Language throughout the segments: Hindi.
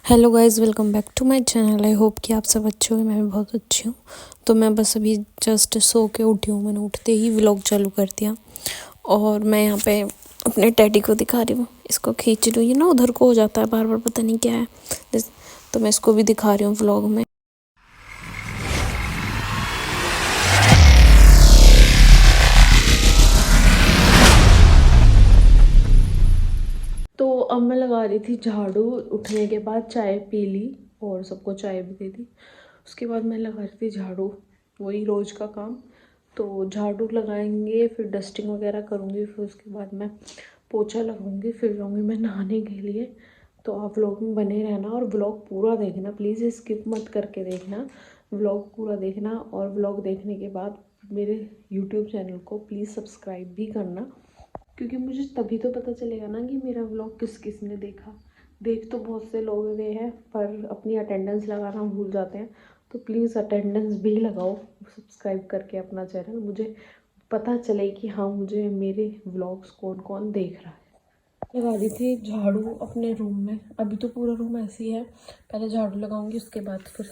Hello guys, welcome back to my channel. I hope कि आप सब अच्छे हो। मैं भी बहुत अच्छी हूँ। तो मैं बस अभी जस्ट सो के उठी हूँ। मैंने उठते ही व्लॉग चालू कर दिया और मैं यहाँ पे अपने टैडी को दिखा रही हूँ। इसको खींच रही हूँ, ये ना उधर को हो जाता है बार बार, पता नहीं क्या है। तो मैं इसको भी दिखा रही हूँ व्लॉग में। तो अब मैं लगा रही थी झाड़ू। उठने के बाद चाय पी ली और सबको चाय भी दे दी। उसके बाद मैं लगा रही थी झाड़ू, वही रोज़ का काम। तो झाड़ू लगाएंगे, फिर डस्टिंग वगैरह करूँगी, फिर उसके बाद मैं पोछा लगाऊंगी, फिर जाऊँगी मैं नहाने के लिए। तो आप व्लॉग में बने रहना और व्लॉग पूरा देखना प्लीज़, स्किप मत करके देखना। व्लॉग पूरा देखना और व्लॉग देखने के बाद मेरे यूट्यूब चैनल को प्लीज़ सब्सक्राइब भी करना, क्योंकि मुझे तभी तो पता चलेगा ना कि मेरा व्लॉग किस किस ने देखा। देख तो बहुत से लोग गए हैं पर अपनी अटेंडेंस लगाना भूल जाते हैं। तो प्लीज़ अटेंडेंस भी लगाओ सब्सक्राइब करके अपना चैनल, मुझे पता चले कि हाँ मुझे मेरे व्लॉग्स कौन कौन देख रहा है। लगा दी थी झाड़ू अपने रूम में। अभी तो पूरा रूम ऐसे ही है। पहले झाड़ू लगाऊंगी, उसके बाद फिर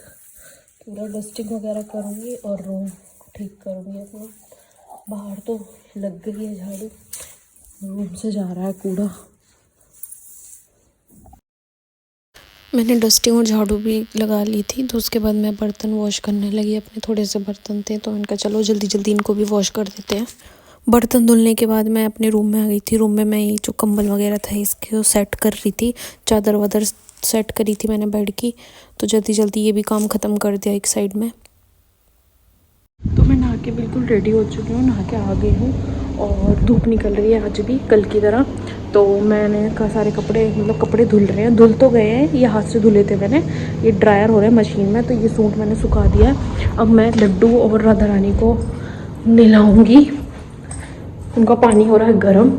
पूरा डस्टिंग वगैरह करूँगी और रूम ठीक करूँगी अपना। बाहर तो लग गई है झाड़ू, रूम से जा रहा है कूड़ा। मैंने डस्टिंग और झाड़ू भी लगा ली थी। तो उसके बाद मैं बर्तन वॉश करने लगी। अपने थोड़े से बर्तन थे तो इनका चलो जल्दी जल्दी इनको भी वॉश कर देते हैं। बर्तन धुलने के बाद मैं अपने रूम में आ गई थी। रूम में मैं ये जो कंबल वगैरह था इसके सेट कर रही थी, चादर वादर सेट करी थी मैंने बेड की। तो जल्दी जल्दी ये भी काम ख़त्म कर दिया एक साइड में। तो मैं नहा के बिल्कुल रेडी हो चुकी हूँ, नहा के आ गई हूँ और धूप निकल रही है आज भी कल की तरह। तो मैंने सारे कपड़े मतलब कपड़े धुल रहे हैं, धुल तो गए हैं, ये हाथ से धुले थे मैंने, ये ड्रायर हो रहा है मशीन में। तो ये सूट मैंने सुखा दिया है। अब मैं लड्डू और राधा रानी को नहलाऊँगी। उनका पानी हो रहा है गर्म,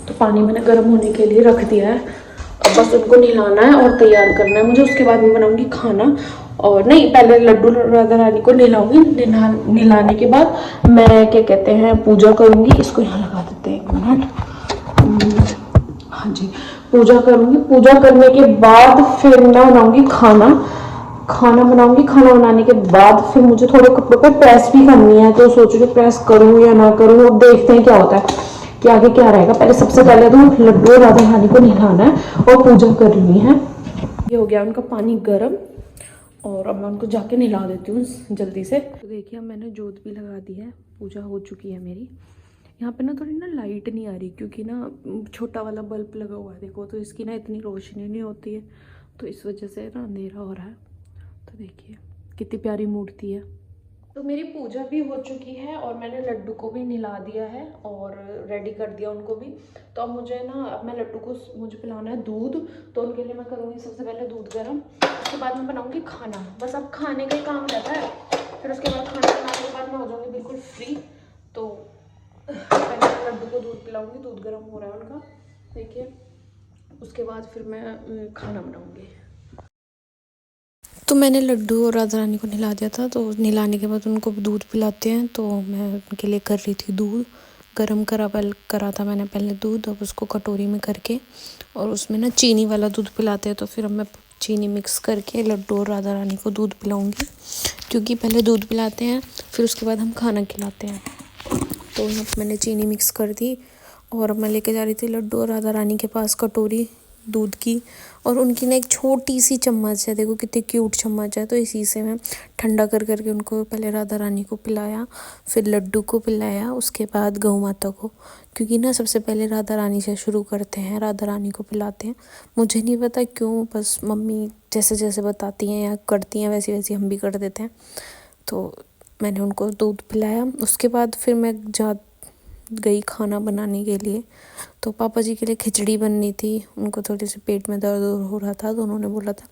तो पानी मैंने गर्म होने के लिए रख दिया है। अब बस उनको नहलाना है और तैयार करना है मुझे। उसके बाद मैं बनाऊंगी खाना। और नहीं, पहले लड्डू राधा रानी को नहलाऊंगी। नहलाने के बाद मैं क्या कहते हैं पूजा करूंगी। इसको यहाँ लगा देते हैं, एक मिनट। हाँ जी, पूजा करूंगी। पूजा करने के बाद फिर मैं बनाऊंगी खाना। खाना बनाऊंगी, खाना बनाने के बाद फिर मुझे थोड़े कपड़ों पे प्रेस भी करनी है। तो सोच रही प्रेस करूँ या ना करूँ, अब देखते हैं क्या होता है कि आगे क्या रहेगा। पहले सबसे पहले तो लड्डू और राधा रानी को नहलाना है और पूजा करनी है। ये हो गया उनका पानी गर्म और अब मैं उनको जाके नहला देती हूँ जल्दी से। तो देखिए अब मैंने जोत भी लगा दी है, पूजा हो चुकी है मेरी। यहाँ पे ना थोड़ी ना लाइट नहीं आ रही, क्योंकि ना छोटा वाला बल्ब लगा हुआ है देखो, तो इसकी ना इतनी रोशनी नहीं होती है, तो इस वजह से ना अंधेरा हो रहा है। तो देखिए कितनी प्यारी मूर्ति है। तो मेरी पूजा भी हो चुकी है और मैंने लड्डू को भी नहला दिया है और रेडी कर दिया उनको भी। तो अब मुझे ना, अब मैं लड्डू को मुझे पिलाना है दूध। तो उनके लिए मैं करूँगी सबसे पहले दूध गर्म, उसके बाद मैं बनाऊँगी खाना। बस अब खाने का ही काम रहता है। फिर उसके बाद खाना बनाने के बाद मैं हो जाऊँगी बिल्कुल फ्री। तो पहले मैं लड्डू को दूध पिलाऊँगी, दूध गर्म हो रहा है उनका देखिए। उसके बाद फिर मैं खाना बनाऊँगी। तो मैंने लड्डू और राधा रानी को नहला दिया था। तो नहलाने के बाद उनको दूध पिलाते हैं। तो मैं उनके लिए कर रही थी दूध गरम करा था मैंने पहले दूध, अब उसको कटोरी में करके और उसमें ना चीनी वाला दूध पिलाते हैं। तो फिर अब मैं चीनी मिक्स करके लड्डू और राधा रानी को दूध पिलाऊंगी, क्योंकि पहले दूध पिलाते हैं फिर उसके बाद हम खाना खिलाते हैं। तो मैंने चीनी मिक्स कर दी और मैं लेके जा रही थी लड्डू और राधा रानी के पास कटोरी दूध की। और उनकी ना एक छोटी सी चम्मच है, देखो कितनी क्यूट चम्मच है। तो इसी से मैं ठंडा कर करके उनको पहले राधा रानी को पिलाया, फिर लड्डू को पिलाया, उसके बाद गौ माता को, क्योंकि ना सबसे पहले राधा रानी से शुरू करते हैं, राधा रानी को पिलाते हैं। मुझे नहीं पता क्यों, बस मम्मी जैसे जैसे बताती हैं या करती हैं वैसे वैसे हम भी कर देते हैं। तो मैंने उनको दूध पिलाया। उसके बाद फिर मैं गई खाना बनाने के लिए। तो पापा जी के लिए खिचड़ी बननी थी, उनको थोड़ी सी पेट में दर्द हो रहा था। तो उन्होंने बोला था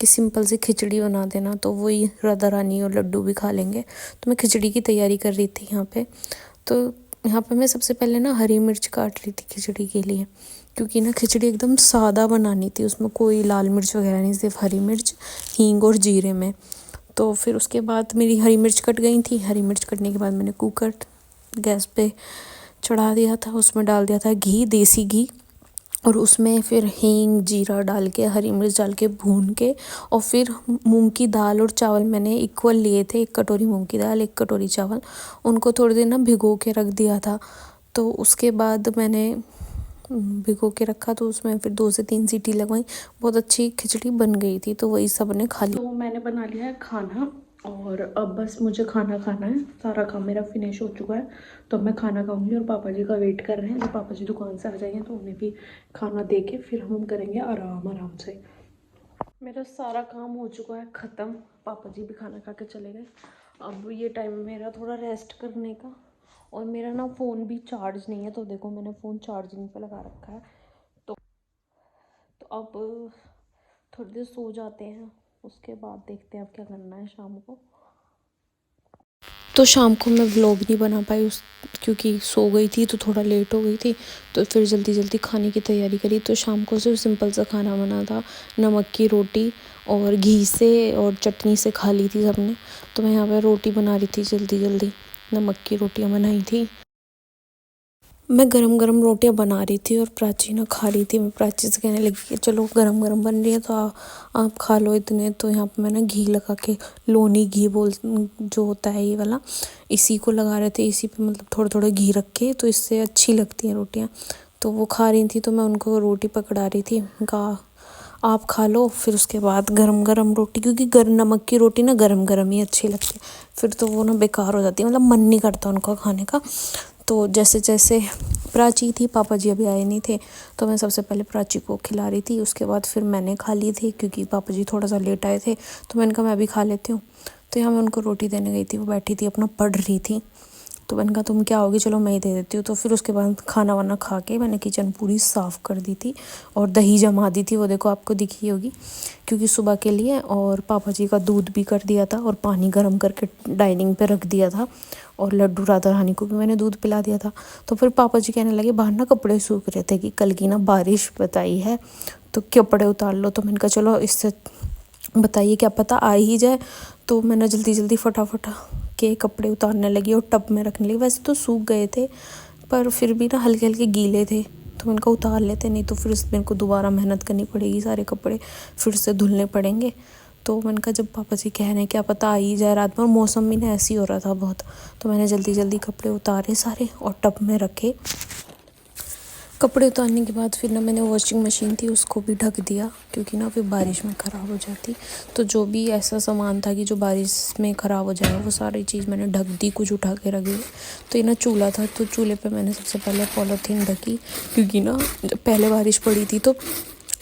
कि सिंपल सी खिचड़ी बना देना, तो वही राधा रानी और लड्डू भी खा लेंगे। तो मैं खिचड़ी की तैयारी कर रही थी यहाँ पे। तो यहाँ पे मैं सबसे पहले ना हरी मिर्च काट रही थी खिचड़ी के लिए, क्योंकि ना खिचड़ी एकदम सादा बनानी थी, उसमें कोई लाल मिर्च वगैरह नहीं, सिर्फ हरी मिर्च, हींग और जीरे में। तो फिर उसके बाद मेरी हरी मिर्च कट गई थी। हरी मिर्च कटने के बाद मैंने कुकर गैस पे चढ़ा दिया था, उसमें डाल दिया था घी, देसी घी। और उसमें फिर हींग जीरा डाल के हरी मिर्च डाल के भून के और फिर मूंग की दाल और चावल मैंने इक्वल लिए थे, 1 कटोरी मूंग की दाल 1 कटोरी चावल, उनको थोड़ी देर ना भिगो के रख दिया था। तो उसके बाद मैंने भिगो के रखा तो उसमें फिर 2 से 3 सीटी लगवाई, बहुत अच्छी खिचड़ी बन गई थी। तो वही सब ने खा ली। तो मैंने बना लिया है खाना और अब बस मुझे खाना खाना है, सारा काम मेरा फिनिश हो चुका है। तो अब मैं खाना खाऊंगी और पापा जी का वेट कर रहे हैं। जब पापा जी दुकान से आ जाएंगे तो उन्हें भी खाना दे के फिर हम करेंगे आराम आराम से। मेरा सारा काम हो चुका है ख़त्म, पापा जी भी खाना खा के चले गए। अब ये टाइम मेरा थोड़ा रेस्ट करने का, और मेरा ना फ़ोन भी चार्ज नहीं है। तो देखो मैंने फ़ोन चार्जिंग पे लगा रखा है। तो अब थोड़ी देर सो जाते हैं, उसके बाद देखते हैं अब क्या करना है शाम को। तो शाम को मैं व्लॉग नहीं बना पाई क्योंकि सो गई थी तो थोड़ा लेट हो गई थी। तो फिर जल्दी जल्दी खाने की तैयारी करी। तो शाम को सिर्फ सिंपल सा खाना बना था, नमक की रोटी और घी से और चटनी से खा ली थी सबने। तो मैं यहाँ पर रोटी बना रही थी जल्दी जल्दी, नमक की रोटियाँ बनाई थी। मैं गरम गरम रोटियां बना रही थी और प्राची ना खा रही थी। मैं प्राची से कहने लगी कि चलो गरम गरम बन रही है तो आप खा लो इतने। तो यहाँ पे मैं ना घी लगा के, लोनी घी बोल जो होता है ये वाला, इसी को लगा रहे थे। इसी पे मतलब थोड़ा थोड़ा घी रख के, तो इससे अच्छी लगती हैं रोटियाँ। तो वो खा रही थी तो मैं उनको रोटी पकड़ा रही थी। कहा आप खा लो, फिर उसके बाद गरम गरम रोटी, क्योंकि नमक की रोटी ना गरम गरम ही अच्छी लगती है, फिर तो वो ना बेकार हो जाती है, मतलब मन नहीं करता उनका खाने का। तो जैसे जैसे प्राची थी, पापा जी अभी आए नहीं थे, तो मैं सबसे पहले प्राची को खिला रही थी। उसके बाद फिर मैंने खा ली थी क्योंकि पापा जी थोड़ा सा लेट आए थे। तो मैंने कहा मैं भी खा लेती हूँ। तो यहाँ मैं उनको रोटी देने गई थी, वो बैठी थी अपना पढ़ रही थी। तो मैंने कहा तुम क्या होगी, चलो मैं ही दे देती हूँ। तो फिर उसके बाद खाना वाना खा के मैंने किचन पूरी साफ़ कर दी थी और दही जमा दी थी, वो देखो आपको दिखी होगी, क्योंकि सुबह के लिए। और पापा जी का दूध भी कर दिया था और पानी गर्म करके डाइनिंग पे रख दिया था। और लड्डू राधा रानी को भी मैंने दूध पिला दिया था। तो फिर पापा जी कहने लगे बाहर ना कपड़े सूख रहे थे कि कल की ना बारिश बताई है तो कपड़े उतार लो। तो मैंने कहा चलो इससे बताइए क्या पता आ ही जाए। तो मैंने जल्दी जल्दी फटाफट के कपड़े उतारने लगी और टब में रखने लगी। वैसे तो सूख गए थे पर फिर भी ना हल्के हल्के गीले थे, तो मैंने कहा उतार लेते, नहीं तो फिर मेरे को दोबारा मेहनत करनी पड़ेगी, सारे कपड़े फिर से धुलने पड़ेंगे। तो मैंने कहा जब पापा जी कह रहे हैं क्या पता आ ही जाए रात में, और मौसम भी ना ऐसे ही हो रहा था बहुत। तो मैंने जल्दी जल्दी कपड़े उतारे सारे और टब में रखे। कपड़े उतारने के बाद फिर ना मैंने वॉशिंग मशीन थी उसको भी ढक दिया, क्योंकि ना फिर बारिश में ख़राब हो जाती। तो जो भी ऐसा सामान था कि जो बारिश में ख़राब हो जाएगा वो सारी चीज़ मैंने ढक दी, कुछ उठा के रख दी। तो ये ना चूल्हा था, तो चूल्हे पे मैंने सबसे पहले पॉलीथीन ढकी, क्योंकि ना जब पहले बारिश पड़ी थी तो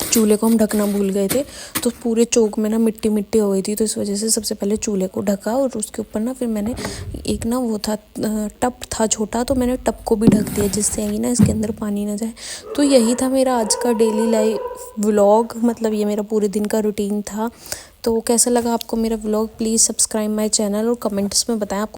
चूल्हे को हम ढकना भूल गए थे, तो पूरे चौक में ना मिट्टी मिट्टी हो गई थी। तो इस वजह से सबसे पहले चूल्हे को ढका और उसके ऊपर ना फिर मैंने एक ना वो था टब था छोटा, तो मैंने टब को भी ढक दिया जिससे कि ना इसके अंदर पानी ना जाए। तो यही था मेरा आज का डेली लाइफ व्लॉग, मतलब ये मेरा पूरे दिन का रूटीन था। तो कैसा लगा आपको मेरा vlog, please subscribe my channel और कमेंट्स में बताएं आपको